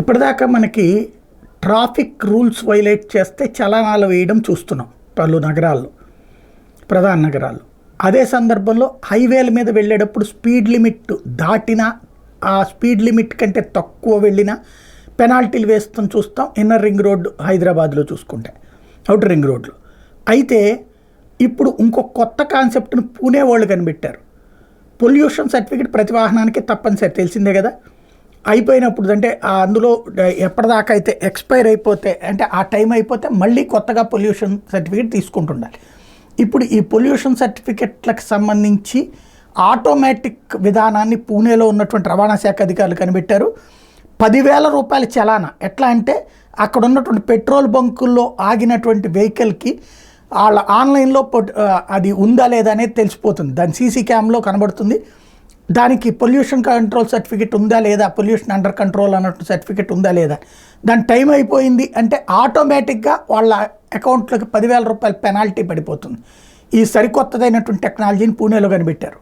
ఇప్పటిదాకా మనకి traffic rules violate చేస్తే చలనాలు వేయడం చూస్తున్నాం పలు నగరాల్లో, ప్రధాన నగరాల్లో. అదే సందర్భంలో హైవేల మీద వెళ్ళేటప్పుడు స్పీడ్ లిమిట్ దాటినా, ఆ స్పీడ్ లిమిట్ కంటే తక్కువ వెళ్ళినా పెనాల్టీలు వేస్తాం చూస్తాం. ఇన్నర్ రింగ్ రోడ్డు హైదరాబాద్లో చూసుకుంటే, అవుటర్ రింగ్ రోడ్లో. అయితే ఇప్పుడు ఇంకొక కొత్త కాన్సెప్ట్ను పూణే వాళ్ళు కనిపెట్టారు. పొల్యూషన్ సర్టిఫికేట్ ప్రతి వాహనానికి తప్పనిసరి, తెలిసిందే కదా. అయిపోయినప్పుడు అంటే అందులో ఎప్పటిదాకా అయితే ఎక్స్పైర్ అయిపోతే, అంటే ఆ టైం అయిపోతే మళ్ళీ కొత్తగా పొల్యూషన్ సర్టిఫికేట్ తీసుకుంటుండాలి. ఇప్పుడు ఈ పొల్యూషన్ సర్టిఫికెట్లకు సంబంధించి ఆటోమేటిక్ విధానాన్ని పూణేలో ఉన్నటువంటి రవాణా శాఖ అధికారులు కనిపెట్టారు. 10,000 రూపాయల చలానా. ఎట్లా అంటే అక్కడ ఉన్నటువంటి పెట్రోల్ బంకుల్లో ఆగినటువంటి వెహికల్కి వాళ్ళ ఆన్లైన్లో అది ఉందా లేదా అనేది తెలిసిపోతుంది. దాని సీసీ క్యామ్లో కనబడుతుంది. దానికి పొల్యూషన్ కంట్రోల్ సర్టిఫికేట్ ఉందా లేదా, పొల్యూషన్ అండర్ కంట్రోల్ అన్నట్టు సర్టిఫికేట్ ఉందా లేదా, దాని టైం అయిపోయింది అంటే ఆటోమేటిక్గా వాళ్ళ అకౌంట్లోకి 10,000 రూపాయల పెనాల్టీ పడిపోతుంది. ఈ సరికొత్తదైనటువంటి టెక్నాలజీని పూణేలో కనిపెట్టారు.